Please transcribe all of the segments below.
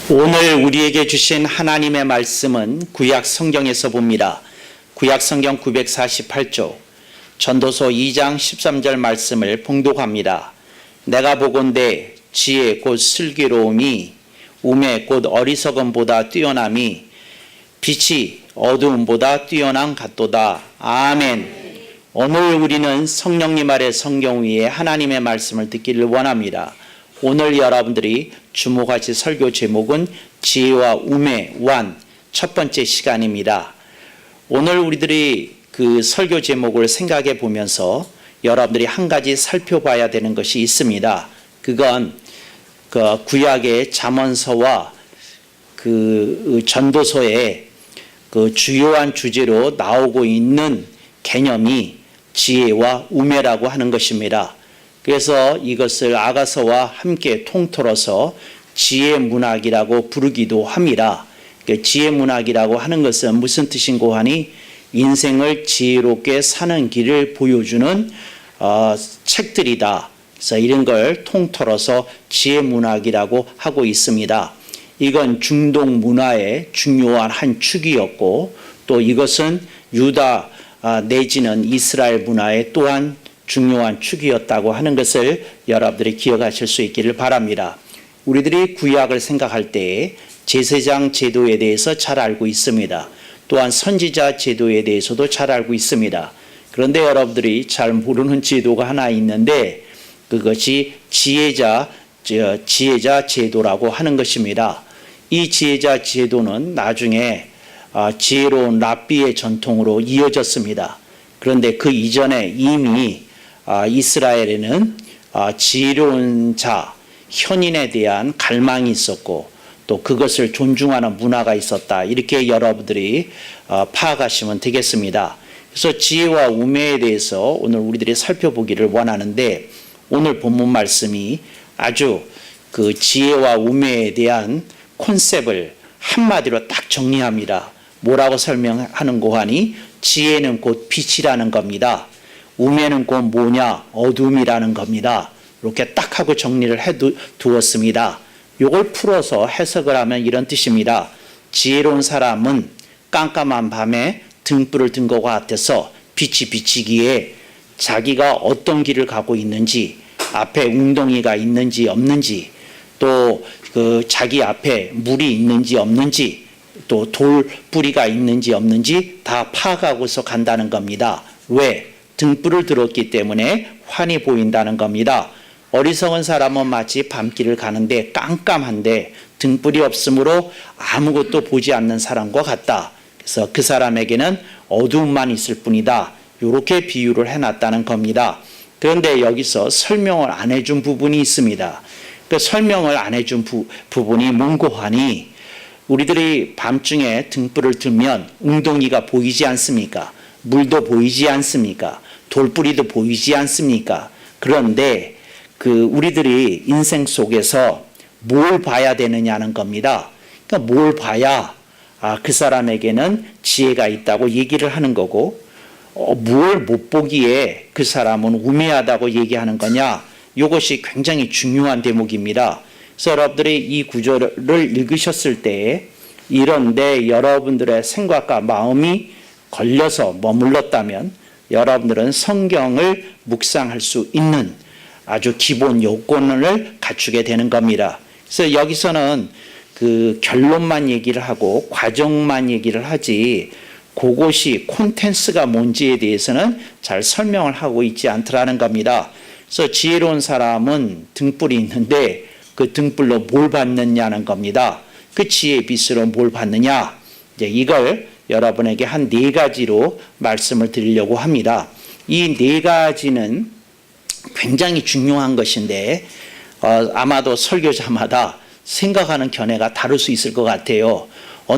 오늘 우리에게 주신 하나님의 말씀은 구약 성경에서 봅니다. 구약 성경 948조 전도서 2장 13절 말씀을 봉독합니다. 내가 보건대 지혜 곧 슬기로움이 우매 곧 어리석음보다 뛰어남이 빛이 어두움보다 뛰어난 같도다. 아멘. 오늘 우리는 성령님 아래 성경 위에 하나님의 말씀을 듣기를 원합니다. 오늘 여러분들이 주목하실 설교 제목은 지혜와 우매 완 첫 번째 시간입니다. 오늘 우리들이 그 설교 제목을 생각해 보면서 여러분들이 한 가지 살펴봐야 되는 것이 있습니다. 그건 그 구약의 잠언서와 그 전도서의 그 주요한 주제로 나오고 있는 개념이 지혜와 우매라고 하는 것입니다. 그래서 이것을 아가서와 함께 통틀어서 지혜문학이라고 부르기도 합니다. 지혜문학이라고 하는 것은 무슨 뜻인고 하니 인생을 지혜롭게 사는 길을 보여주는 책들이다. 그래서 이런 걸 통틀어서 지혜문학이라고 하고 있습니다. 이건 중동 문화의 중요한 한 축이었고 또 이것은 유다 내지는 이스라엘 문화의 또한 중요한 축이었다고 하는 것을 여러분들이 기억하실 수 있기를 바랍니다. 우리들이 구약을 생각할 때 제사장 제도에 대해서 잘 알고 있습니다. 또한 선지자 제도에 대해서도 잘 알고 있습니다. 그런데 여러분들이 잘 모르는 제도가 하나 있는데 그것이 지혜자 제도라고 하는 것입니다. 이 지혜자 제도는 나중에 지혜로운 랍비의 전통으로 이어졌습니다. 그런데 그 이전에 이미 이스라엘에는 지혜로운 자, 현인에 대한 갈망이 있었고 또 그것을 존중하는 문화가 있었다. 이렇게 여러분들이 파악하시면 되겠습니다. 그래서 지혜와 우매에 대해서 오늘 우리들이 살펴보기를 원하는데 오늘 본문 말씀이 아주 그 지혜와 우매에 대한 콘셉트를 한마디로 딱 정리합니다. 뭐라고 설명하는고 하니 지혜는 곧 빛이라는 겁니다. 우매는 곧 뭐냐? 어둠이라는 겁니다. 이렇게 딱 하고 정리를 해 두었습니다. 이걸 풀어서 해석을 하면 이런 뜻입니다. 지혜로운 사람은 깜깜한 밤에 등불을 든 것 같아서 빛이 비치기에 자기가 어떤 길을 가고 있는지 앞에 웅덩이가 있는지 없는지 또 그 자기 앞에 물이 있는지 없는지 또 돌뿌리가 있는지 없는지 다 파악하고서 간다는 겁니다. 왜? 등불을 들었기 때문에 환히 보인다는 겁니다. 어리석은 사람은 마치 밤길을 가는데 깜깜한데 등불이 없으므로 아무것도 보지 않는 사람과 같다. 그래서 그 사람에게는 어두움만 있을 뿐이다. 이렇게 비유를 해놨다는 겁니다. 그런데 여기서 설명을 안 해준 부분이 있습니다. 그 설명을 안 해준 부분이 뭔고 하니 우리들이 밤중에 등불을 들면 웅덩이가 보이지 않습니까? 물도 보이지 않습니까? 돌뿌리도 보이지 않습니까? 그런데 그 우리들이 인생 속에서 뭘 봐야 되느냐는 겁니다. 그러니까 뭘 봐야 그 사람에게는 지혜가 있다고 얘기를 하는 거고 뭘 못 보기에 그 사람은 우매하다고 얘기하는 거냐? 이것이 굉장히 중요한 대목입니다. 그래서 여러분들이 이 구절을 읽으셨을 때 이런데 여러분들의 생각과 마음이 걸려서 머물렀다면 여러분들은 성경을 묵상할 수 있는 아주 기본 요건을 갖추게 되는 겁니다. 그래서 여기서는 그 결론만 얘기를 하고 과정만 얘기를 하지 그것이 콘텐츠가 뭔지에 대해서는 잘 설명을 하고 있지 않더라는 겁니다. 그래서 지혜로운 사람은 등불이 있는데 그 등불로 뭘 받느냐는 겁니다. 그 지혜의 빛으로 뭘 받느냐? 이제 이걸 여러분에게 한 4가지로 말씀을 드리려고 합니다. 이 4가지는 굉장히 중요한 것인데 아마도 설교자마다 생각하는 견해가 다를 수 있을 것 같아요.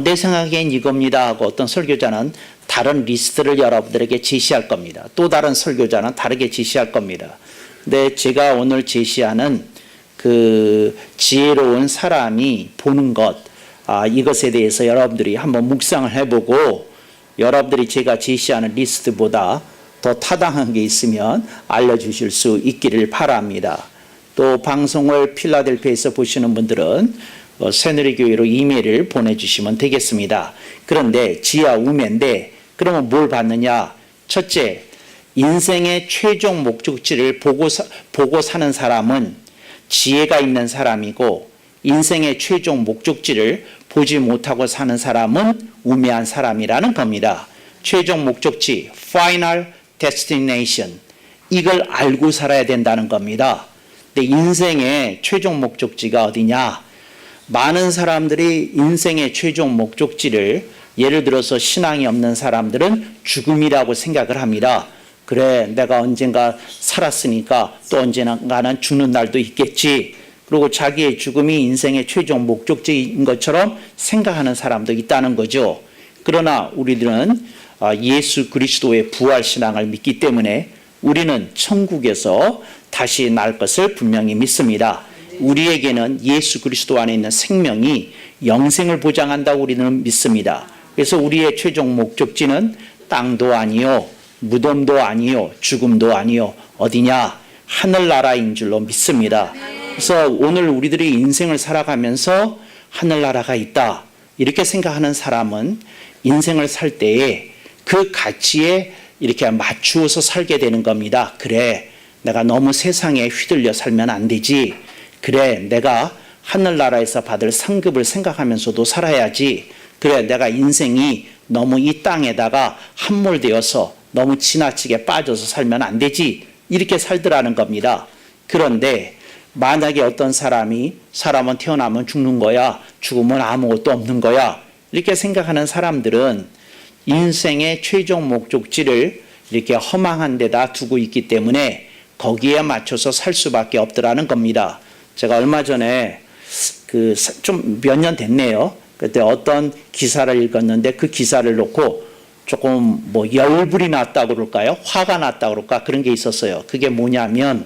내 생각엔 이겁니다 하고 어떤 설교자는 다른 리스트를 여러분들에게 제시할 겁니다. 또 다른 설교자는 다르게 제시할 겁니다. 근데 제가 오늘 제시하는 그 지혜로운 사람이 보는 것 이것에 대해서 여러분들이 한번 묵상을 해보고 여러분들이 제가 제시하는 리스트보다 더 타당한 게 있으면 알려주실 수 있기를 바랍니다. 또 방송을 필라델피아에서 보시는 분들은 새누리교회로 이메일을 보내주시면 되겠습니다. 그런데 지하 우매인데 그러면 뭘 받느냐? 첫째, 인생의 최종 목적지를 보고 사는 사람은 지혜가 있는 사람이고, 인생의 최종 목적지를 보지 못하고 사는 사람은 우매한 사람이라는 겁니다. 최종 목적지, final destination, 이걸 알고 살아야 된다는 겁니다. 근데 인생의 최종 목적지가 어디냐? 많은 사람들이 인생의 최종 목적지를, 예를 들어서 신앙이 없는 사람들은 죽음이라고 생각을 합니다. 그래, 내가 언젠가 살았으니까 또 언젠가는 죽는 날도 있겠지. 그리고 자기의 죽음이 인생의 최종 목적지인 것처럼 생각하는 사람도 있다는 거죠. 그러나 우리들은 예수 그리스도의 부활 신앙을 믿기 때문에 우리는 천국에서 다시 날 것을 분명히 믿습니다. 우리에게는 예수 그리스도 안에 있는 생명이 영생을 보장한다고 우리는 믿습니다. 그래서 우리의 최종 목적지는 땅도 아니요, 무덤도 아니요, 죽음도 아니요, 어디냐? 하늘나라인 줄로 믿습니다. 그래서 오늘 우리들이 인생을 살아가면서 하늘나라가 있다, 이렇게 생각하는 사람은 인생을 살 때에 그 가치에 이렇게 맞추어서 살게 되는 겁니다. 그래, 내가 너무 세상에 휘둘려 살면 안 되지. 그래, 내가 하늘나라에서 받을 상급을 생각하면서도 살아야지. 그래, 내가 인생이 너무 이 땅에다가 함몰되어서 너무 지나치게 빠져서 살면 안 되지. 이렇게 살더라는 겁니다. 그런데 만약에 어떤 사람은 태어나면 죽는 거야, 죽으면 아무것도 없는 거야, 이렇게 생각하는 사람들은 인생의 최종 목적지를 이렇게 허망한 데다 두고 있기 때문에 거기에 맞춰서 살 수밖에 없더라는 겁니다. 제가 얼마 전에 좀 몇 년 됐네요. 그때 어떤 기사를 읽었는데 그 기사를 놓고 조금 열불이 났다고 그럴까요? 화가 났다고 그럴까? 그런 게 있었어요. 그게 뭐냐면,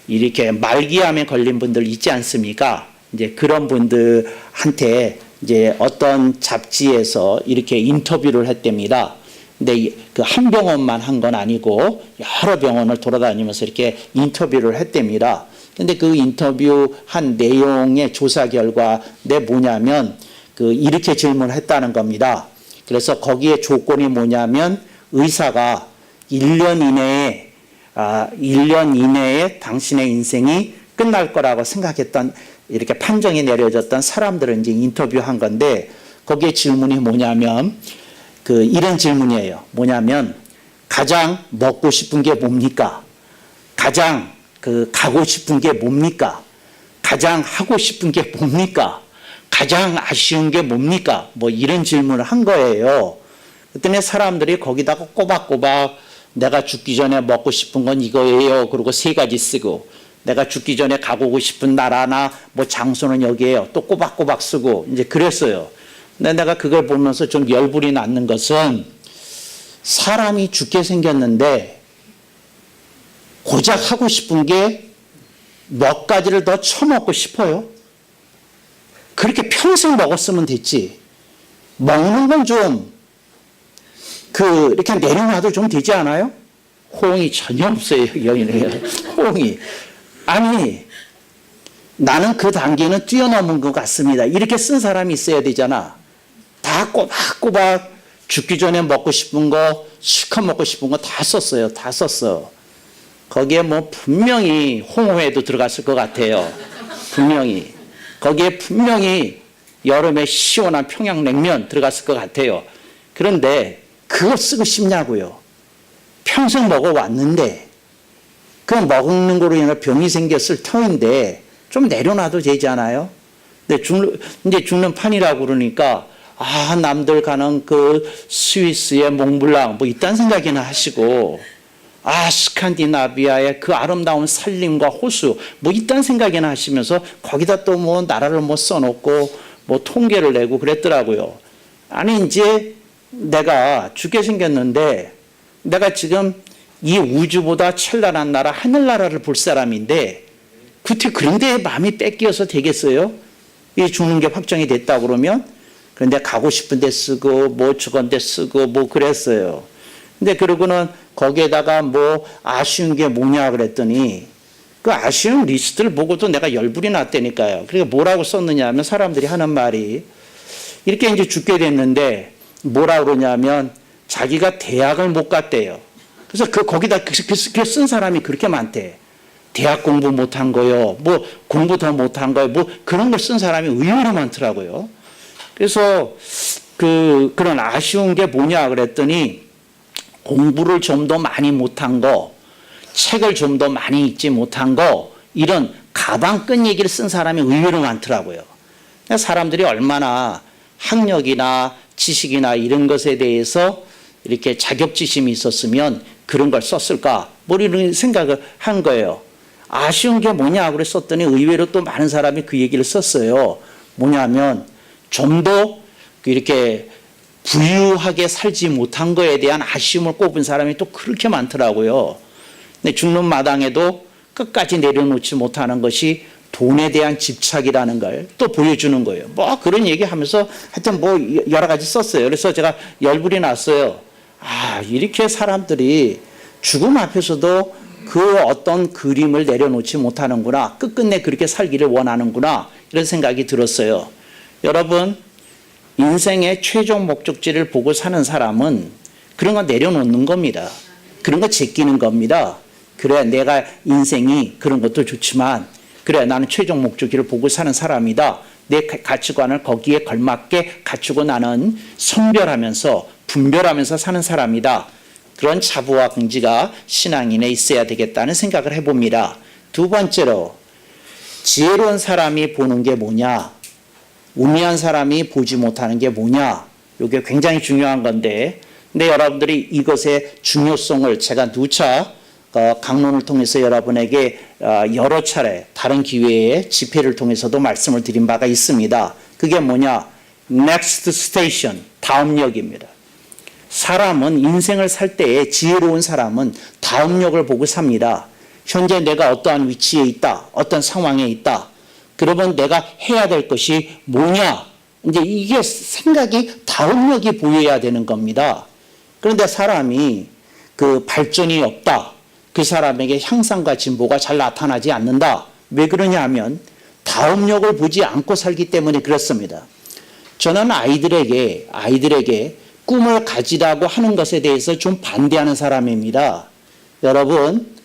이렇게 말기암에 걸린 분들 있지 않습니까? 이제 그런 분들한테 이제 어떤 잡지에서 이렇게 인터뷰를 했답니다. 근데 그 한 병원만 한 건 아니고 여러 병원을 돌아다니면서 이렇게 인터뷰를 했답니다. 근데 그 인터뷰한 내용의 조사 결과가 뭐냐면 이렇게 질문을 했다는 겁니다. 그래서 거기에 조건이 뭐냐면 의사가 1년 이내에 당신의 인생이 끝날 거라고 생각했던, 이렇게 판정이 내려졌던 사람들을 이제 인터뷰한 건데, 거기에 질문이 뭐냐면 이런 질문이에요. 뭐냐면 가장 먹고 싶은 게 뭡니까? 가장 가고 싶은 게 뭡니까? 가장 하고 싶은 게 뭡니까? 가장 아쉬운 게 뭡니까? 이런 질문을 한 거예요. 그랬더니 사람들이 거기다가 꼬박꼬박 내가 죽기 전에 먹고 싶은 건 이거예요. 그리고 3가지 쓰고, 내가 죽기 전에 가고 싶은 나라나 장소는 여기에요. 또 꼬박꼬박 쓰고 이제 그랬어요. 근데 내가 그걸 보면서 좀 열불이 났는 것은, 사람이 죽게 생겼는데 고작 하고 싶은 게 몇 가지를 더 처먹고 싶어요? 그렇게 평생 먹었으면 됐지. 먹는 건 좀 이렇게 내려놔도 좀 되지 않아요? 호응이 전혀 없어요. 여기는 호응이. 아니, 나는 그 단계는 뛰어넘은 것 같습니다. 이렇게 쓴 사람이 있어야 되잖아. 다 꼬박꼬박 죽기 전에 먹고 싶은 거, 실컷 먹고 싶은 거 다 썼어요. 다 썼어. 거기에 분명히 홍어회도 들어갔을 것 같아요. 분명히. 거기에 분명히 여름에 시원한 평양냉면 들어갔을 것 같아요. 그런데 그거 쓰고 싶냐고요. 평생 먹어왔는데, 그 먹는 거로 인해 병이 생겼을 터인데 좀 내려놔도 되지 않아요? 근데 이제 죽는 판이라고 그러니까, 남들 가는 스위스의 몽블랑 이딴 생각이나 하시고, 스칸디나비아의 그 아름다운 산림과 호수 이딴 생각이나 하시면서 거기다 또 나라를 써놓고 통계를 내고 그랬더라고요. 아니, 이제 내가 죽게 생겼는데, 내가 지금 이 우주보다 찬란한 나라, 하늘나라를 볼 사람인데, 그때 그런 데에 마음이 뺏겨서 되겠어요? 이 죽는 게 확정이 됐다 그러면? 그런데 가고 싶은 데 쓰고, 저건 데 쓰고, 그랬어요. 근데 그러고는 거기에다가 아쉬운 게 뭐냐 그랬더니, 그 아쉬운 리스트를 보고도 내가 열불이 났다니까요. 그러니까 뭐라고 썼느냐 하면 사람들이 하는 말이 이렇게 이제 죽게 됐는데 뭐라 그러냐면 자기가 대학을 못 갔대요. 그래서 거기다 쓴 사람이 그렇게 많대. 대학 공부 못한 거요. 뭐 공부 더 못한 거요. 뭐 그런 걸 쓴 사람이 의외로 많더라고요. 그래서 그런 아쉬운 게 뭐냐 그랬더니 공부를 좀 더 많이 못한 거, 책을 좀 더 많이 읽지 못한 거, 이런 가방 끈 얘기를 쓴 사람이 의외로 많더라고요. 사람들이 얼마나 학력이나 지식이나 이런 것에 대해서 이렇게 자격지심이 있었으면 그런 걸 썼을까? 뭐 이런 생각을 한 거예요. 아쉬운 게 뭐냐 그랬었더니 의외로 또 많은 사람이 그 얘기를 썼어요. 뭐냐면 좀 더 이렇게 부유하게 살지 못한 거에 대한 아쉬움을 꼽은 사람이 또 그렇게 많더라고요. 근데 죽는 마당에도 끝까지 내려놓지 못하는 것이 돈에 대한 집착이라는 걸 또 보여주는 거예요. 뭐 그런 얘기하면서 하여튼 뭐 여러 가지 썼어요. 그래서 제가 열불이 났어요. 아, 이렇게 사람들이 죽음 앞에서도 그 어떤 그림을 내려놓지 못하는구나. 끝끝내 그렇게 살기를 원하는구나. 이런 생각이 들었어요. 여러분, 인생의 최종 목적지를 보고 사는 사람은 그런 거 내려놓는 겁니다. 그런 거 제끼는 겁니다. 그래, 내가 인생이 그런 것도 좋지만 그래, 나는 최종 목적지를 보고 사는 사람이다. 내 가치관을 거기에 걸맞게 갖추고 나는 선별하면서 분별하면서 사는 사람이다. 그런 자부와 긍지가 신앙인에 있어야 되겠다는 생각을 해봅니다. 두 번째로 지혜로운 사람이 보는 게 뭐냐? 우매한 사람이 보지 못하는 게 뭐냐? 이게 굉장히 중요한 건데, 근데 여러분들이 이것의 중요성을 제가 누차 강론을 통해서 여러분에게 여러 차례 다른 기회에 집회를 통해서도 말씀을 드린 바가 있습니다. 그게 뭐냐? Next station, 다음 역입니다. 사람은 인생을 살 때에 지혜로운 사람은 다음 역을 보고 삽니다. 현재 내가 어떠한 위치에 있다, 어떤 상황에 있다. 그러면 내가 해야 될 것이 뭐냐? 이제 이게 생각이 다음 역이 보여야 되는 겁니다. 그런데 사람이 그 발전이 없다. 그 사람에게 향상과 진보가 잘 나타나지 않는다. 왜 그러냐 하면 다음 역을 보지 않고 살기 때문에 그렇습니다. 저는 아이들에게 꿈을 가지라고 하는 것에 대해서 좀 반대하는 사람입니다. 여러분,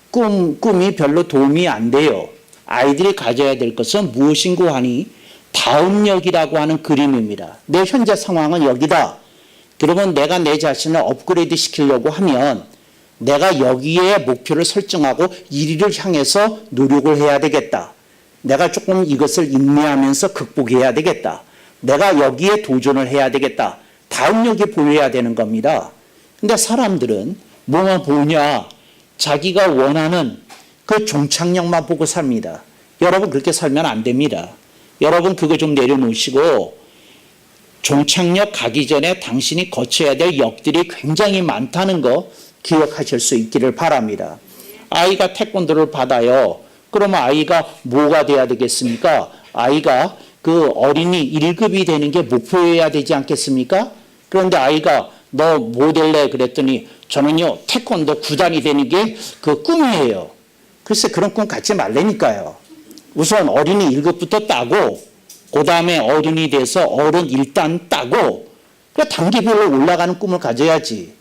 꿈이 별로 도움이 안 돼요. 아이들이 가져야 될 것은 무엇인고 하니 다음 역이라고 하는 그림입니다. 내 현재 상황은 여기다. 그러면 내가 내 자신을 업그레이드 시키려고 하면 내가 여기에 목표를 설정하고 이리를 향해서 노력을 해야 되겠다. 내가 조금 이것을 인내하면서 극복해야 되겠다. 내가 여기에 도전을 해야 되겠다. 다음 역이 보여야 되는 겁니다. 근데 사람들은 뭐만 보냐? 자기가 원하는 그 종착역만 보고 삽니다. 여러분 그렇게 살면 안 됩니다. 여러분 그거 좀 내려놓으시고 종착역 가기 전에 당신이 거쳐야 될 역들이 굉장히 많다는 거 기억하실 수 있기를 바랍니다. 아이가 태권도를 받아요. 그러면 아이가 뭐가 돼야 되겠습니까? 아이가 그 어린이 1급이 되는 게 목표여야 되지 않겠습니까? 그런데 아이가 너 뭐 될래? 그랬더니 저는요 태권도 구단이 되는 게 그 꿈이에요. 글쎄 그런 꿈 갖지 말라니까요. 우선 어린이 1급부터 따고 그 다음에 어른이 돼서 어른 1단 따고 그 단계별로 올라가는 꿈을 가져야지.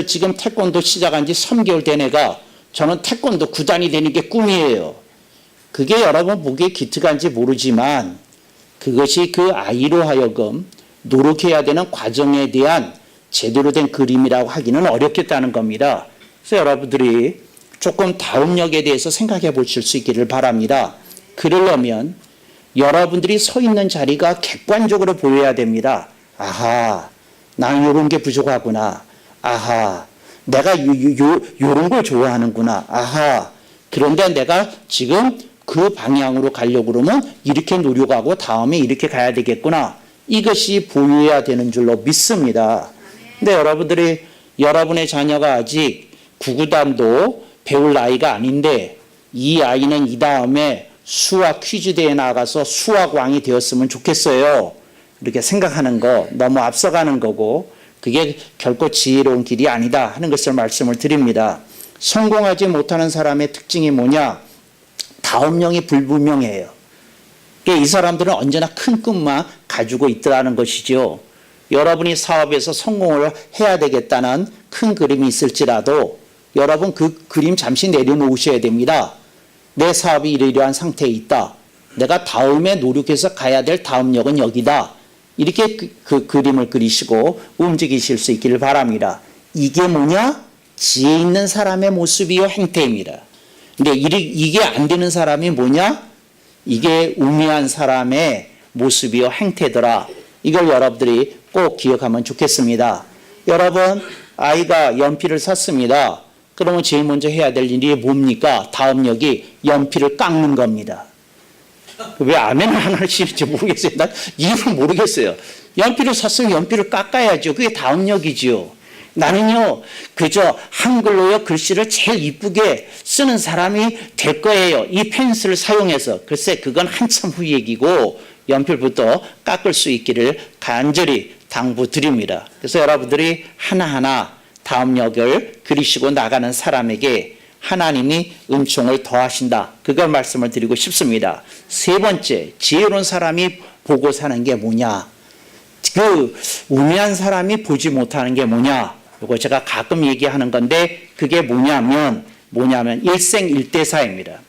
지금 태권도 시작한 지 3개월 된 애가 저는 태권도 구단이 되는 게 꿈이에요. 그게 여러분 보기에 기특한지 모르지만 그것이 그 아이로 하여금 노력해야 되는 과정에 대한 제대로 된 그림이라고 하기는 어렵겠다는 겁니다. 그래서 여러분들이 조금 다음 역에 대해서 생각해 보실 수 있기를 바랍니다. 그러려면 여러분들이 서 있는 자리가 객관적으로 보여야 됩니다. 아하, 나는 이런 게 부족하구나. 아하, 내가 이런 걸 좋아하는구나. 아하, 그런데 내가 지금 그 방향으로 가려고 그러면 이렇게 노력하고 다음에 이렇게 가야 되겠구나. 이것이 보여야 되는 줄로 믿습니다. 근데 여러분의 자녀가 아직 구구단도 배울 나이가 아닌데 이 아이는 이 다음에 수학 퀴즈 대회에 나가서 수학왕이 되었으면 좋겠어요. 이렇게 생각하는 거 너무 앞서가는 거고 그게 결코 지혜로운 길이 아니다 하는 것을 말씀을 드립니다. 성공하지 못하는 사람의 특징이 뭐냐? 다음령이 불분명해요. 이 사람들은 언제나 큰 꿈만 가지고 있더라는 것이죠. 여러분이 사업에서 성공을 해야 되겠다는 큰 그림이 있을지라도 여러분 그 그림 잠시 내려놓으셔야 됩니다. 내 사업이 이러이러한 상태에 있다. 내가 다음에 노력해서 가야 될 다음 역은 여기다. 이렇게 그 그림을 그리시고 움직이실 수 있기를 바랍니다. 이게 뭐냐? 지혜 있는 사람의 모습이요 행태입니다. 근데 이게 안 되는 사람이 뭐냐? 이게 우매한 사람의 모습이요 행태더라. 이걸 여러분들이 꼭 기억하면 좋겠습니다. 여러분, 아이가 연필을 샀습니다. 그러면 제일 먼저 해야 될 일이 뭡니까? 다음 역이 연필을 깎는 겁니다. 왜 아멘을 하나 하시는지 모르겠어요. 난 이유를 모르겠어요. 연필을 샀으면 연필을 깎아야죠. 그게 다음 역이지요. 나는요, 그저 한글로요, 글씨를 제일 이쁘게 쓰는 사람이 될 거예요. 이 펜슬을 사용해서. 글쎄, 그건 한참 후 얘기고, 연필부터 깎을 수 있기를 간절히 당부드립니다. 그래서 여러분들이 하나하나 다음 역을 그리시고 나가는 사람에게 하나님이 은총을 더하신다. 그걸 말씀을 드리고 싶습니다. 세 번째, 지혜로운 사람이 보고 사는 게 뭐냐? 그 우매한 사람이 보지 못하는 게 뭐냐? 이거 제가 가끔 얘기하는 건데 그게 뭐냐면 일생일대사입니다.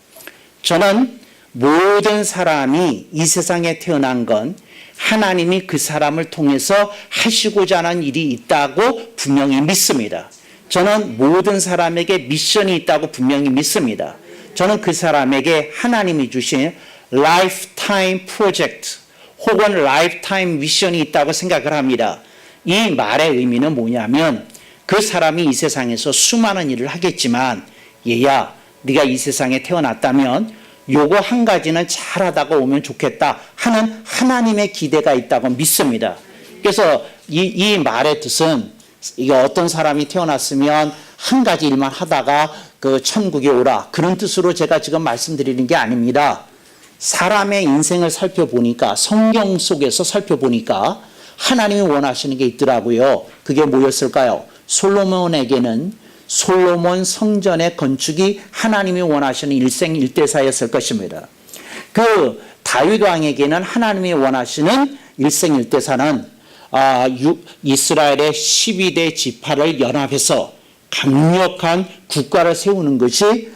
저는 모든 사람이 이 세상에 태어난 건 하나님이 그 사람을 통해서 하시고자 하는 일이 있다고 분명히 믿습니다. 저는 모든 사람에게 미션이 있다고 분명히 믿습니다. 저는 그 사람에게 하나님이 주신 라이프타임 프로젝트 혹은 라이프타임 미션이 있다고 생각을 합니다. 이 말의 의미는 뭐냐면 그 사람이 이 세상에서 수많은 일을 하겠지만 얘야 네가 이 세상에 태어났다면 요거 한 가지는 잘하다가 오면 좋겠다 하는 하나님의 기대가 있다고 믿습니다. 그래서 이 말의 뜻은 이게 어떤 사람이 태어났으면 한 가지 일만 하다가 그 천국에 오라 그런 뜻으로 제가 지금 말씀드리는 게 아닙니다. 사람의 인생을 살펴보니까 성경 속에서 살펴보니까 하나님이 원하시는 게 있더라고요. 그게 뭐였을까요? 솔로몬에게는 솔로몬 성전의 건축이 하나님이 원하시는 일생일대사였을 것입니다. 그 다윗 왕에게는 하나님이 원하시는 일생일대사는 이스라엘의 12대 지파를 연합해서 강력한 국가를 세우는 것이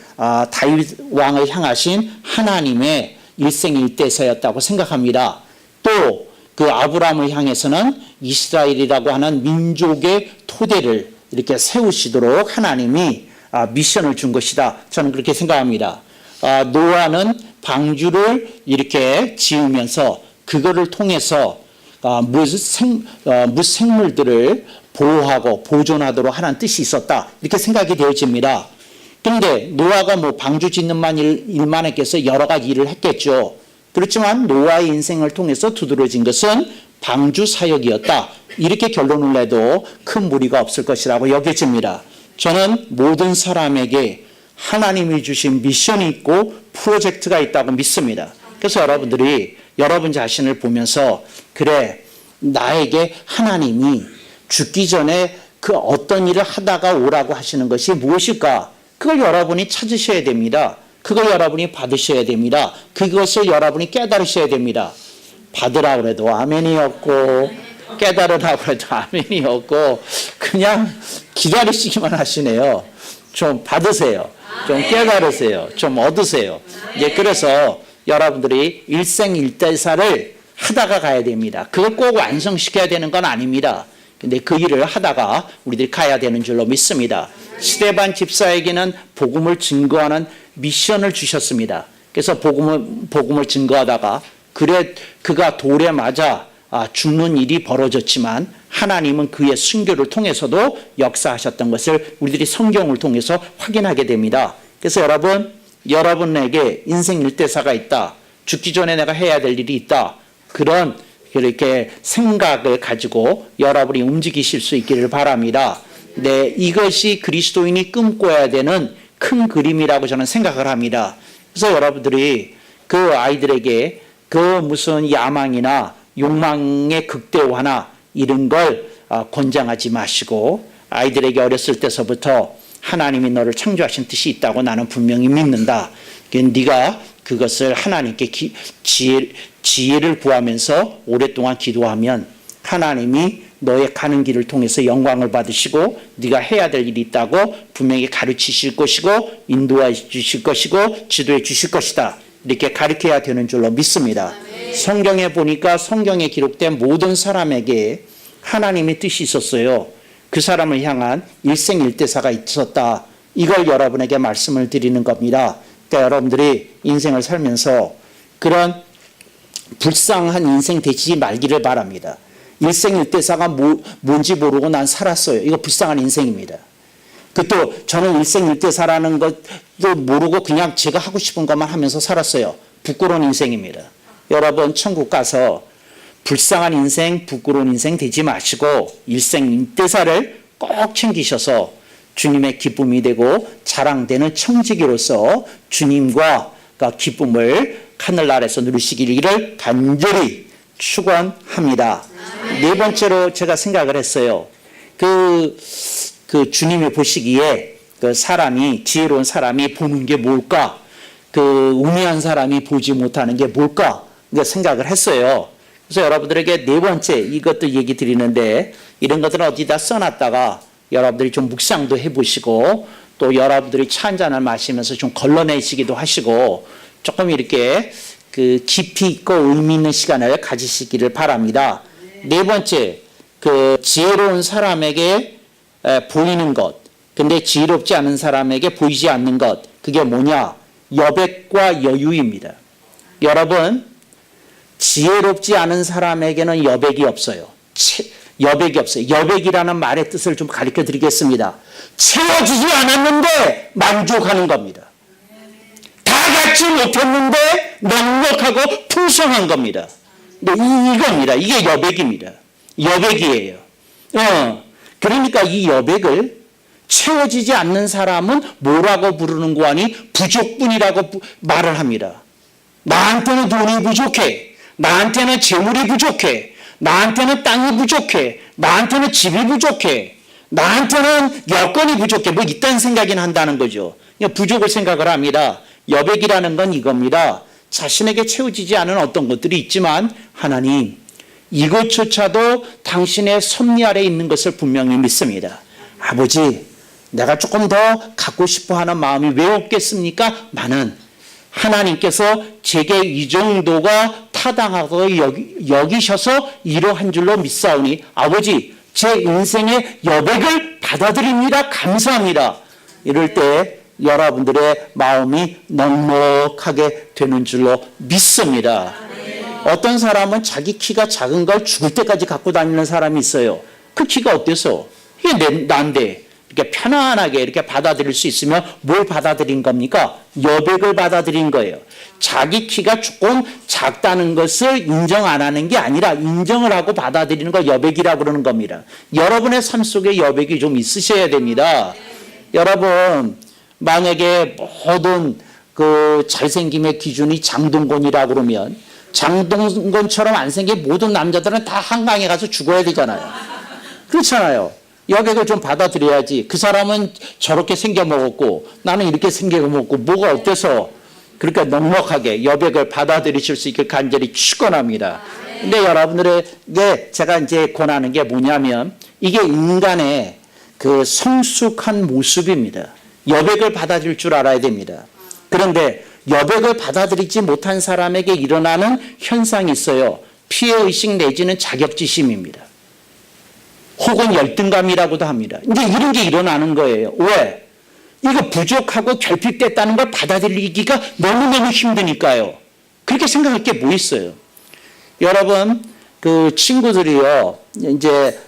다윗 왕을 향하신 하나님의 일생일대사였다고 생각합니다. 또 그 아브라함을 향해서는 이스라엘이라고 하는 민족의 토대를 이렇게 세우시도록 하나님이 미션을 준 것이다. 저는 그렇게 생각합니다. 노아는 방주를 이렇게 지으면서 그거를 통해서 무생물들을 보호하고 보존하도록 하는 뜻이 있었다. 이렇게 생각이 되어집니다. 그런데 노아가 방주 짓는 일만 했겠어요? 여러 가지 일을 했겠죠. 그렇지만 노아의 인생을 통해서 두드러진 것은 방주 사역이었다. 이렇게 결론을 내도 큰 무리가 없을 것이라고 여겨집니다. 저는 모든 사람에게 하나님이 주신 미션이 있고 프로젝트가 있다고 믿습니다. 그래서 여러분들이 여러분 자신을 보면서 그래 나에게 하나님이 죽기 전에 그 어떤 일을 하다가 오라고 하시는 것이 무엇일까? 그걸 여러분이 찾으셔야 됩니다. 그걸 여러분이 받으셔야 됩니다. 그것을 여러분이 깨달으셔야 됩니다. 받으라 그래도 아멘이 없고 깨달으라 그래도 아멘이 없고 그냥 기다리시기만 하시네요. 좀 받으세요. 좀 깨달으세요. 좀 얻으세요. 이제 그래서 여러분들이 일생일대사를 하다가 가야 됩니다. 그걸 꼭 완성시켜야 되는 건 아닙니다. 근데 그 일을 하다가 우리들이 가야 되는 줄로 믿습니다. 스데반 집사에게는 복음을 증거하는 미션을 주셨습니다. 그래서 복음을 증거하다가 그가 돌에 맞아 죽는 일이 벌어졌지만 하나님은 그의 순교를 통해서도 역사하셨던 것을 우리들이 성경을 통해서 확인하게 됩니다. 그래서 여러분에게 인생 일대사가 있다. 죽기 전에 내가 해야 될 일이 있다. 그렇게 생각을 가지고 여러분이 움직이실 수 있기를 바랍니다. 네, 이것이 그리스도인이 꿈꿔야 되는 큰 그림이라고 저는 생각을 합니다. 그래서 여러분들이 그 아이들에게 그 무슨 야망이나 욕망의 극대화나 이런 걸 권장하지 마시고 아이들에게 어렸을 때서부터 하나님이 너를 창조하신 뜻이 있다고 나는 분명히 믿는다. 네가 그것을 하나님께 지혜를 구하면서 오랫동안 기도하면 하나님이 너의 가는 길을 통해서 영광을 받으시고 네가 해야 될 일이 있다고 분명히 가르치실 것이고 인도해 주실 것이고 지도해 주실 것이다. 이렇게 가르쳐야 되는 줄로 믿습니다. 성경에 보니까 성경에 기록된 모든 사람에게 하나님의 뜻이 있었어요. 그 사람을 향한 일생일대사가 있었다. 이걸 여러분에게 말씀을 드리는 겁니다. 그러니까 여러분들이 인생을 살면서 그런 불쌍한 인생 되지 말기를 바랍니다. 일생일대사가 뭔지 모르고 난 살았어요. 이거 불쌍한 인생입니다. 그것도 저는 일생일대사라는 것도 모르고 그냥 제가 하고 싶은 것만 하면서 살았어요. 부끄러운 인생입니다. 여러분 천국 가서 불쌍한 인생, 부끄러운 인생 되지 마시고 일생일대사를 꼭 챙기셔서 주님의 기쁨이 되고 자랑되는 청지기로서 주님과 기쁨을 하늘나라에서 누리시기를 간절히 축원합니다. 네 번째로 제가 생각을 했어요. 그 주님이 보시기에 그 사람이 지혜로운 사람이 보는 게 뭘까? 그 우매한 사람이 보지 못하는 게 뭘까? 생각을 했어요. 그래서 여러분들에게 네 번째 이것도 얘기 드리는데 이런 것들은 어디다 써놨다가 여러분들이 좀 묵상도 해보시고 또 여러분들이 차 한 잔을 마시면서 좀 걸러내시기도 하시고 조금 이렇게 그 깊이 있고 의미 있는 시간을 가지시기를 바랍니다. 네 번째, 그 지혜로운 사람에게 보이는 것, 근데 지혜롭지 않은 사람에게 보이지 않는 것, 그게 뭐냐? 여백과 여유입니다. 여러분, 지혜롭지 않은 사람에게는 여백이 없어요. 여백이 없어요. 여백이라는 말의 뜻을 좀 가르쳐 드리겠습니다. 채워지지 않았는데 만족하는 겁니다. 다 갖지 못했는데 넉넉하고 풍성한 겁니다. 근데 이겁니다. 이게 여백입니다. 여백이에요. 그러니까 이 여백을 채워지지 않는 사람은 뭐라고 부르는 거 아니? 부족분이라고 말을 합니다. 나한테는 돈이 부족해. 나한테는 재물이 부족해. 나한테는 땅이 부족해. 나한테는 집이 부족해. 나한테는 여건이 부족해. 뭐 이딴 생각이나 한다는 거죠. 부족을 생각을 합니다. 여백이라는 건 이겁니다. 자신에게 채워지지 않은 어떤 것들이 있지만 하나님 이것조차도 당신의 섭리 아래 있는 것을 분명히 믿습니다. 아버지 내가 조금 더 갖고 싶어하는 마음이 왜 없겠습니까? 많은 하나님께서 제게 이 정도가 타당하고 여기셔서 이러한 줄로 믿사오니 아버지 제 인생의 여백을 받아들입니다. 감사합니다. 이럴 때 여러분들의 마음이 넉넉하게 되는 줄로 믿습니다. 어떤 사람은 자기 키가 작은 걸 죽을 때까지 갖고 다니는 사람이 있어요. 그 키가 어때서? 이게 난데 이렇게 편안하게 이렇게 받아들일 수 있으면 뭘 받아들인 겁니까? 여백을 받아들인 거예요. 자기 키가 조금 작다는 것을 인정 안 하는 게 아니라 인정을 하고 받아들이는 걸 여백이라고 그러는 겁니다. 여러분의 삶 속에 여백이 좀 있으셔야 됩니다. 여러분 만약에 모든 그 잘생김의 기준이 장동건이라고 그러면 장동건처럼 안 생긴 모든 남자들은 다 한강에 가서 죽어야 되잖아요. 그렇잖아요. 여백을 좀 받아들여야지. 그 사람은 저렇게 생겨먹었고 나는 이렇게 생겨먹었고 뭐가 어때서 그러니까 넉넉하게 여백을 받아들이실 수 있게 간절히 축원합니다. 근데 여러분들에게 제가 이제 권하는 게 뭐냐면 이게 인간의 그 성숙한 모습입니다. 여백을 받아들일 줄 알아야 됩니다. 그런데 여백을 받아들이지 못한 사람에게 일어나는 현상이 있어요. 피해의식 내지는 자격지심입니다. 혹은 열등감이라고도 합니다. 이제 이런 게 일어나는 거예요. 왜? 이거 부족하고 결핍됐다는 걸 받아들이기가 너무너무 힘드니까요. 그렇게 생각할 게 뭐 있어요? 여러분, 그 친구들이요, 이제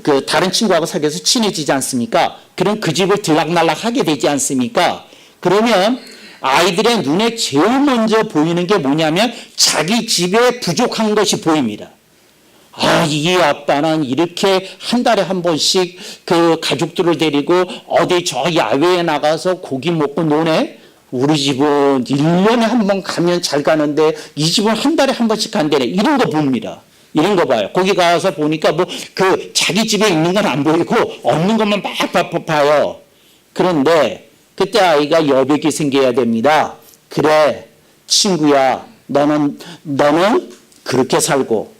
그 다른 친구하고 사귀어서 친해지지 않습니까? 그럼 그 집을 들락날락 하게 되지 않습니까? 그러면 아이들의 눈에 제일 먼저 보이는 게 뭐냐면 자기 집에 부족한 것이 보입니다. 아, 이 아빠는 이렇게 한 달에 한 번씩 그 가족들을 데리고 어디 저 야외에 나가서 고기 먹고 노네? 우리 집은 1년에 한 번 가면 잘 가는데 이 집은 한 달에 한 번씩 간대네. 이런 거 봅니다. 이런 거 봐요. 거기 가서 보니까 뭐 그 자기 집에 있는 건 안 보이고 없는 것만 막 봐요. 그런데 그때 아이가 여백이 생겨야 됩니다. 그래, 친구야, 너는 그렇게 살고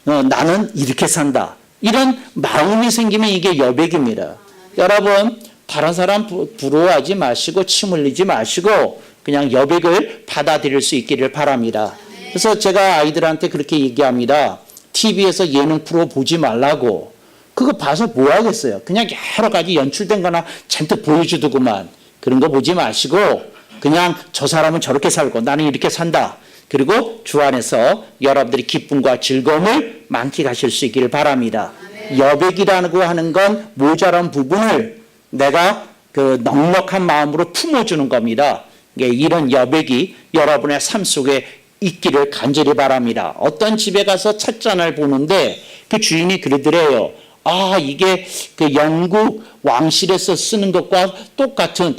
나는 이렇게 산다. 이런 마음이 생기면 이게 여백입니다. 여러분, 다른 사람 부러워하지 마시고 침 흘리지 마시고 그냥 여백을 받아들일 수 있기를 바랍니다. 그래서 제가 아이들한테 그렇게 얘기합니다. TV에서 예능 프로 보지 말라고. 그거 봐서 뭐 하겠어요? 그냥 여러 가지 연출된 거나 잔뜩 보여주더구만. 그런 거 보지 마시고 그냥 저 사람은 저렇게 살고 나는 이렇게 산다. 그리고 주 안에서 여러분들이 기쁨과 즐거움을 만끽하실 수 있기를 바랍니다. 여백이라는 거 하는 건 모자란 부분을 내가 그 넉넉한 마음으로 품어주는 겁니다. 이런 여백이 여러분의 삶 속에 있기를 간절히 바랍니다. 어떤 집에 가서 찻잔을 보는데 그 주인이 그러더래요. 아, 이게 그 영국 왕실에서 쓰는 것과 똑같은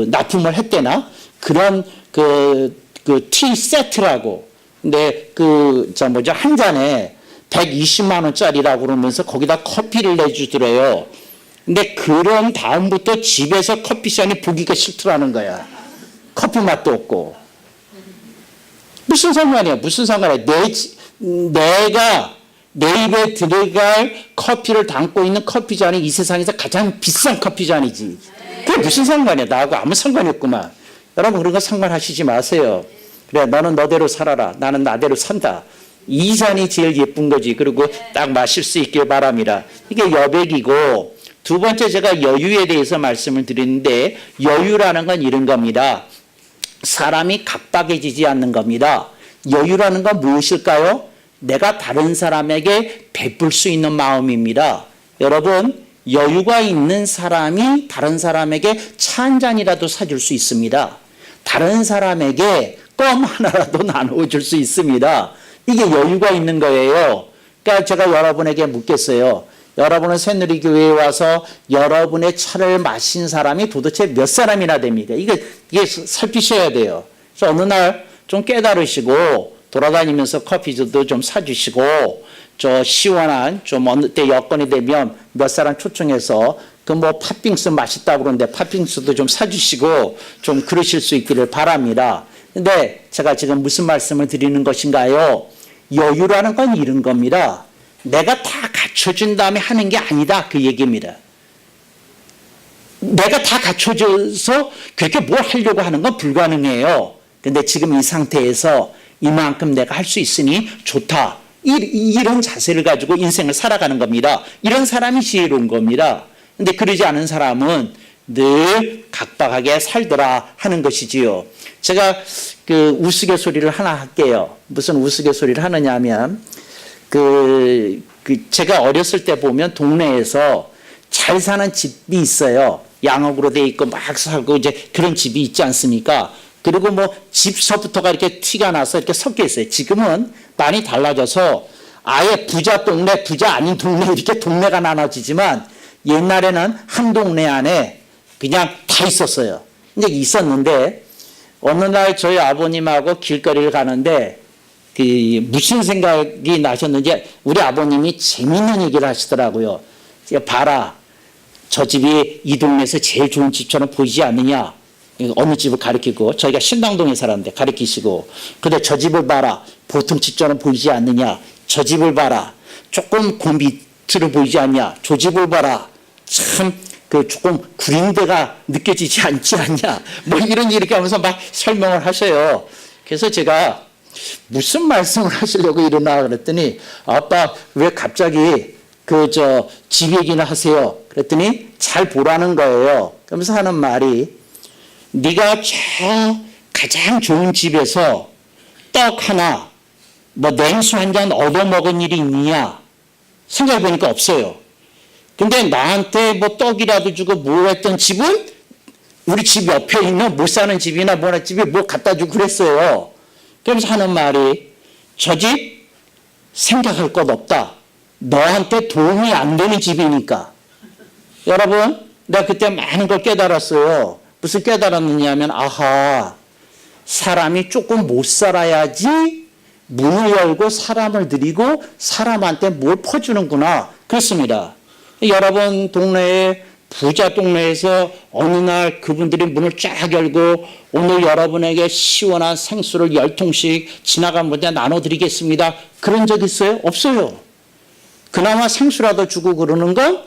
납품을 했대나 그런 티 세트라고. 근데 한 잔에 120만 원짜리라고 그러면서 거기다 커피를 내주더래요. 근데 그런 다음부터 집에서 커피잔이 보기가 싫더라는 거야. 커피 맛도 없고. 무슨 상관이야? 무슨 상관이야? 내가 내 입에 들어갈 커피를 담고 있는 커피잔이 이 세상에서 가장 비싼 커피잔이지. 그게 무슨 상관이야? 나하고 아무 상관이 없구만. 여러분 그런 거 상관하시지 마세요. 그래, 너는 너대로 살아라. 나는 나대로 산다. 이 잔이 제일 예쁜 거지. 그리고 딱 마실 수 있길 바랍니다. 이게 여백이고, 두 번째 제가 여유에 대해서 말씀을 드리는데, 여유라는 건 이런 겁니다. 사람이 각박해지지 않는 겁니다. 여유라는 건 무엇일까요? 내가 다른 사람에게 베풀 수 있는 마음입니다. 여러분, 여유가 있는 사람이 다른 사람에게 차 한 잔이라도 사줄 수 있습니다. 다른 사람에게 껌 하나라도 나눠줄 수 있습니다. 이게 여유가 있는 거예요. 그러니까 제가 여러분에게 묻겠어요. 여러분은 새누리교회에 와서 여러분의 차를 마신 사람이 도대체 몇 사람이나 됩니까? 이게 살피셔야 돼요. 그래서 어느 날 좀 깨달으시고 돌아다니면서 커피도 좀 사주시고 저 시원한 좀 어느 때 여건이 되면 몇 사람 초청해서 그 뭐 팥빙수 맛있다고 그러는데 팥빙수도 좀 사주시고 좀 그러실 수 있기를 바랍니다. 근데 제가 지금 무슨 말씀을 드리는 것인가요? 여유라는 건 이런 겁니다. 내가 다 갖춰준 다음에 하는 게 아니다. 그 얘기입니다. 내가 다 갖춰줘서 그렇게 뭘 하려고 하는 건 불가능해요. 근데 지금 이 상태에서 이만큼 내가 할 수 있으니 좋다. 이런 자세를 가지고 인생을 살아가는 겁니다. 이런 사람이 지혜로운 겁니다. 근데 그러지 않은 사람은 늘 각박하게 살더라 하는 것이지요. 제가 그 우스갯소리를 하나 할게요. 무슨 우스갯소리를 하느냐 하면 제가 어렸을 때 보면 동네에서 잘 사는 집이 있어요. 양옥으로 돼 있고 막 살고 이제 그런 집이 있지 않습니까? 그리고 뭐 집서부터가 이렇게 티가 나서 이렇게 섞여 있어요. 지금은 많이 달라져서 아예 부자 동네, 부자 아닌 동네 이렇게 동네가 나눠지지만 옛날에는 한 동네 안에 그냥 다 있었어요. 이제 있었는데 어느 날 저희 아버님하고 길거리를 가는데 무슨 생각이 나셨는지 우리 아버님이 재밌는 얘기를 하시더라고요. 봐라, 저 집이 이 동네에서 제일 좋은 집처럼 보이지 않느냐. 어느 집을 가리키고 저희가 신당동에 살았는데 가리키시고 근데 저 집을 봐라, 보통 집처럼 보이지 않느냐. 저 집을 봐라, 조금 그 밑으로 보이지 않냐. 저 집을 봐라, 참 조금 구린 데가 느껴지지 않지 않냐. 뭐 이런 이렇게 하면서 막 설명을 하셔요. 그래서 제가 무슨 말씀을 하시려고 일어나 그랬더니 아빠 왜 갑자기 집 얘기나 하세요. 그랬더니 잘 보라는 거예요. 그러면서 하는 말이 네가 저 가장 좋은 집에서 떡 하나 뭐 냉수 한 잔 얻어먹은 일이 있느냐. 생각해보니까 없어요. 근데 나한테 뭐 떡이라도 주고 뭘 했던 집은 우리 집 옆에 있는 못 사는 집이나 뭐나 집에 뭐 갖다 주고 그랬어요. 그러면서 하는 말이 저 집 생각할 것 없다. 너한테 도움이 안 되는 집이니까. 여러분, 내가 그때 많은 걸 깨달았어요. 무슨 깨달았느냐 하면 아하, 사람이 조금 못 살아야지 문을 열고 사람을 들이고 사람한테 뭘 퍼주는구나. 그렇습니다. 여러분 동네에 부자 동네에서 어느 날 그분들이 문을 쫙 열고 오늘 여러분에게 시원한 생수를 10통씩 지나간 분에 나눠드리겠습니다. 그런 적 있어요? 없어요. 그나마 생수라도 주고 그러는 건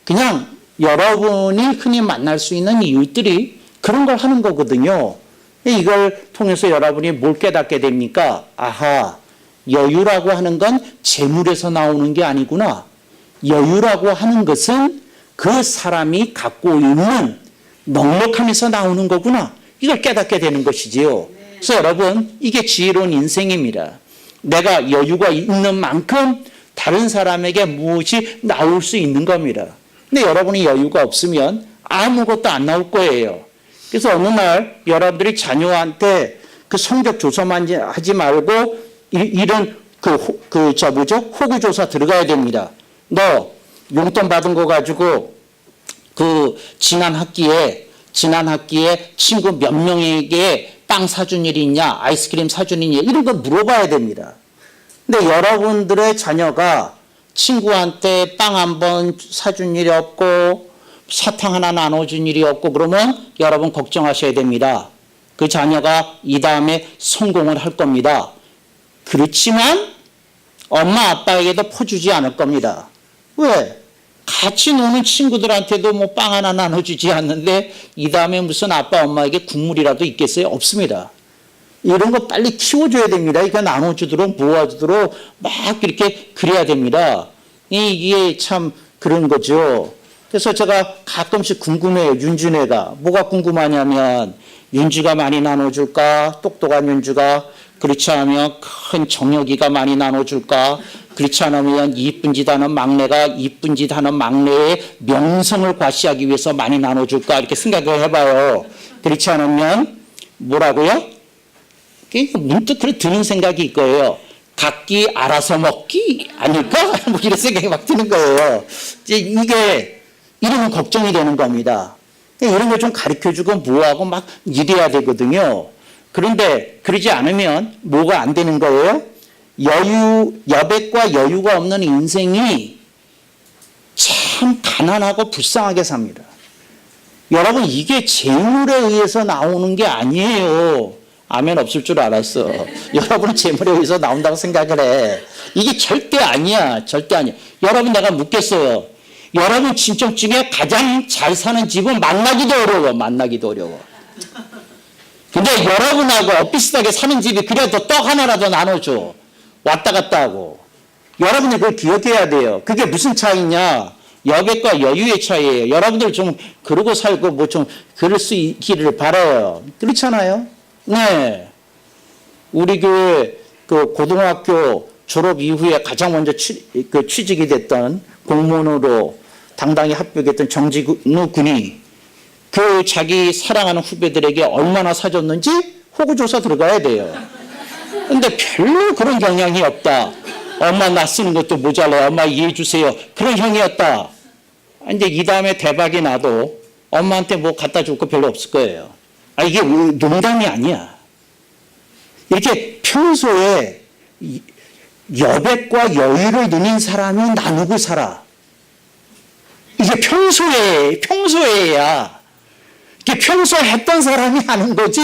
그냥 여러분이 흔히 만날 수 있는 이웃들이 그런 걸 하는 거거든요. 이걸 통해서 여러분이 뭘 깨닫게 됩니까? 아하, 여유라고 하는 건 재물에서 나오는 게 아니구나. 여유라고 하는 것은 그 사람이 갖고 있는 넉넉함에서 나오는 거구나. 이걸 깨닫게 되는 것이지요. 그래서 여러분, 이게 지혜로운 인생입니다. 내가 여유가 있는 만큼 다른 사람에게 무엇이 나올 수 있는 겁니다. 근데 여러분이 여유가 없으면 아무것도 안 나올 거예요. 그래서 어느 날 여러분들이 자녀한테 그 성적 조사만 하지 말고 이런 호구조사 들어가야 됩니다. 너 용돈 받은 거 가지고 그 지난 학기에 친구 몇 명에게 빵 사준 일이 있냐, 아이스크림 사준 일이 있냐, 이런 거 물어봐야 됩니다. 근데 여러분들의 자녀가 친구한테 빵 한 번 사준 일이 없고 사탕 하나 나눠준 일이 없고 그러면 여러분 걱정하셔야 됩니다. 그 자녀가 이 다음에 성공을 할 겁니다. 그렇지만 엄마 아빠에게도 퍼주지 않을 겁니다. 왜? 같이 노는 친구들한테도 뭐 빵 하나 나눠주지 않는데 이 다음에 무슨 아빠 엄마에게 국물이라도 있겠어요? 없습니다. 이런 거 빨리 키워줘야 됩니다. 이거 나눠주도록 모아주도록 막 이렇게 그래야 됩니다. 이게 참 그런 거죠. 그래서 제가 가끔씩 궁금해요. 윤준애가. 뭐가 궁금하냐면 윤주가 많이 나눠줄까? 똑똑한 윤주가. 그렇지 않으면 큰 정혁이가 많이 나눠줄까? 그렇지 않으면 이쁜 짓 하는 막내가 이쁜 짓 하는 막내의 명성을 과시하기 위해서 많이 나눠줄까? 이렇게 생각을 해봐요. 그렇지 않으면 뭐라고요? 문득 그래 드는 생각이 있고요. 각기 알아서 먹기 아닐까? 뭐 이런 생각이 막 드는 거예요. 이게 이러면 걱정이 되는 겁니다. 이런 걸 좀 가르쳐주고 뭐하고 막 이래야 되거든요. 그런데 그러지 않으면 뭐가 안 되는 거예요? 여백과 여유가 없는 인생이 참 가난하고 불쌍하게 삽니다. 여러분, 이게 재물에 의해서 나오는 게 아니에요. 아멘 없을 줄 알았어. 여러분은 재물에 의해서 나온다고 생각을 해. 이게 절대 아니야. 절대 아니야. 여러분, 내가 묻겠어요. 여러분 친척 중에 가장 잘 사는 집은 만나기도 어려워. 만나기도 어려워. 근데 여러분하고 비슷하게 사는 집이 그래도 떡 하나라도 나눠줘. 왔다 갔다 하고. 여러분이 그걸 기억해야 돼요. 그게 무슨 차이냐? 여백과 여유의 차이예요. 여러분들 좀 그러고 살고 뭐 좀 그럴 수 있기를 바라요. 그렇잖아요? 네. 우리 교회 그 고등학교 졸업 이후에 가장 먼저 취직이 됐던 공무원으로 당당히 합격했던 정진우 군이 그 자기 사랑하는 후배들에게 얼마나 사줬는지 호구조사 들어가야 돼요. 근데 별로 그런 경향이 없다. 엄마 나 쓰는 것도 모자라요. 엄마 이해해 주세요. 그런 형이었다. 근데 이 다음에 대박이 나도 엄마한테 뭐 갖다 줄 거 별로 없을 거예요. 이게 농담이 아니야. 이렇게 평소에 여백과 여유를 누린 사람이 나누고 살아. 이게 평소에야. 이게 평소에 했던 사람이 하는 거지,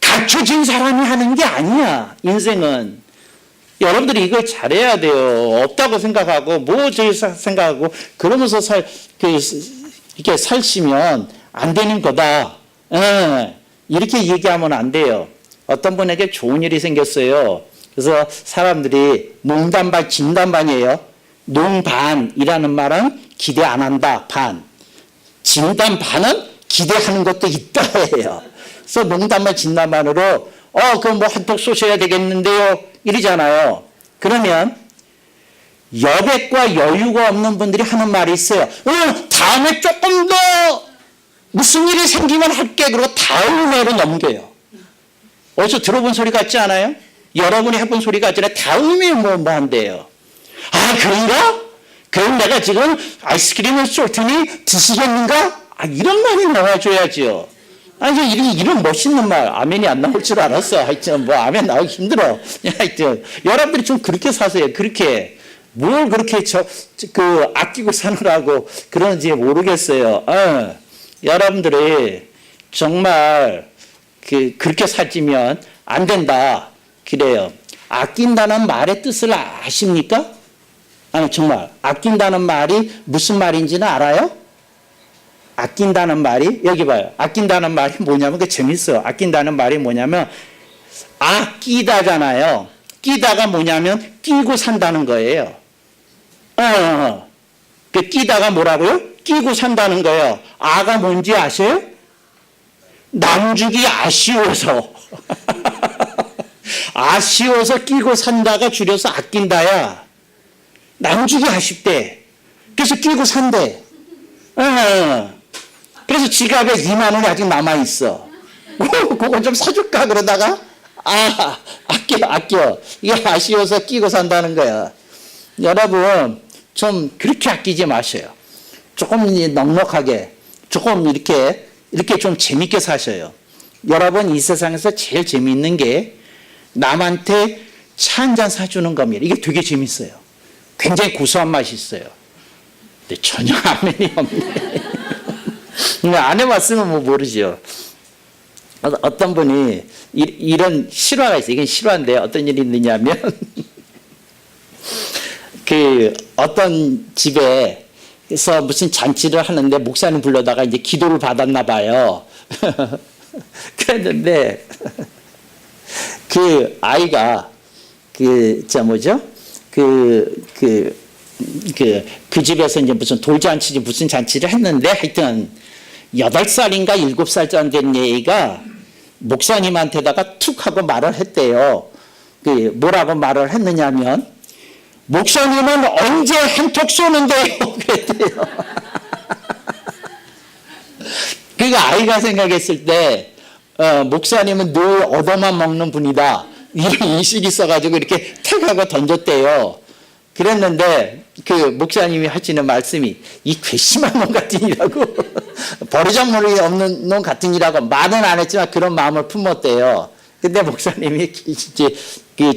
갖춰진 사람이 하는 게 아니야, 인생은. 여러분들이 이걸 잘해야 돼요. 없다고 생각하고, 생각하고, 그러면서 이렇게 살시면 안 되는 거다. 이렇게 얘기하면 안 돼요. 어떤 분에게 좋은 일이 생겼어요. 그래서 사람들이 농담반, 진담반이에요. 농반이라는 말은 기대 안 한다, 반. 진담반은 기대하는 것도 있다 해요. 그래서 농담반, 진담반으로 그럼 뭐 한턱 쏘셔야 되겠는데요. 이러잖아요. 그러면 여백과 여유가 없는 분들이 하는 말이 있어요. 다음에 조금 더 무슨 일이 생기면 할게. 그리고 다음으로 넘겨요. 어디서 들어본 소리 같지 않아요? 여러분이 해본 소리 같지 않아요? 다음에 뭐 한대요. 그런가? 그럼 내가 지금 아이스크림을 쏠 테니 드시겠는가? 이런 말이 나와줘야죠. 이런 멋있는 말, 아멘이 안 나올 줄 알았어. 하여튼, 아멘 나오기 힘들어. 하여튼, 여러분들이 좀 그렇게 사세요. 그렇게. 뭘 그렇게 아끼고 사느라고 그런지 모르겠어요. 여러분들이 정말 그렇게 살찌면 안 된다. 그래요. 아낀다는 말의 뜻을 아십니까? 아니, 정말. 아낀다는 말이 무슨 말인지는 알아요? 아낀다는 말이, 여기 봐요. 아낀다는 말이 뭐냐면, 그게 재밌어요. 아낀다는 말이 뭐냐면, 끼다잖아요. 끼다가 뭐냐면, 끼고 산다는 거예요. 그 끼다가 뭐라고요? 끼고 산다는 거예요. 아가 뭔지 아세요? 남주기 아쉬워서. 아쉬워서 끼고 산다가 줄여서 아낀다야. 남주기 아쉽대. 그래서 끼고 산대. 그래서 지갑에 2만 원이 아직 남아있어. 그거 좀 사줄까? 그러다가, 아껴. 이게 아쉬워서 끼고 산다는 거야. 여러분, 좀 그렇게 아끼지 마세요. 조금 넉넉하게, 조금 이렇게 좀 재밌게 사셔요. 여러분, 이 세상에서 제일 재미있는 게 남한테 차 한 잔 사주는 겁니다. 이게 되게 재밌어요. 굉장히 고소한 맛이 있어요. 근데 전혀 아멘이 없네. 안 해봤으면 뭐 모르죠. 어떤 분이 이런 실화가 있어요. 이건 실화인데 어떤 일이 있느냐면 어떤 집에서 무슨 잔치를 하는데 목사님 불러다가 이제 기도를 받았나 봐요. 그랬는데 아이가 그 집에서 이제 무슨 돌잔치지 무슨 잔치를 했는데 하여튼 8살인가 7살 된 애가 목사님한테다가 툭 하고 말을 했대요. 뭐라고 말을 했느냐면 목사님은 언제 한턱 쏘는데요? 그랬대요. 그러니까 아이가 생각했을 때 목사님은 늘 얻어만 먹는 분이다. 이런 인식이 있어가지고 이렇게 탁하고 던졌대요. 그랬는데 목사님이 하시는 말씀이 이 괘씸한 놈 같으니라고 버르장머리 없는 놈 같으니라고 말은 안 했지만 그런 마음을 품었대요. 근데 목사님이 이제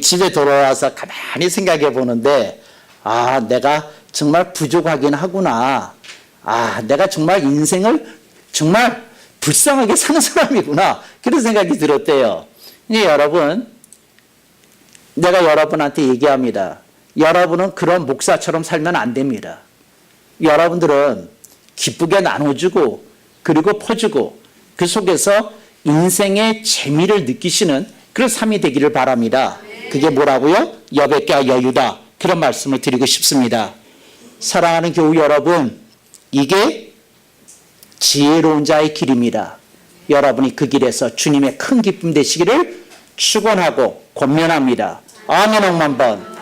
집에 돌아와서 가만히 생각해 보는데 내가 정말 부족하긴 하구나. 내가 정말 인생을 정말 불쌍하게 사는 사람이구나. 그런 생각이 들었대요. 여러분, 내가 여러분한테 얘기합니다. 여러분은 그런 목사처럼 살면 안 됩니다. 여러분들은 기쁘게 나눠주고 그리고 퍼주고 그 속에서 인생의 재미를 느끼시는 그런 삶이 되기를 바랍니다. 그게 뭐라고요? 여백과 여유다. 그런 말씀을 드리고 싶습니다. 사랑하는 교우 여러분, 이게 지혜로운 자의 길입니다. 여러분이 그 길에서 주님의 큰 기쁨 되시기를 축원하고 권면합니다. 아멘. 억만 번.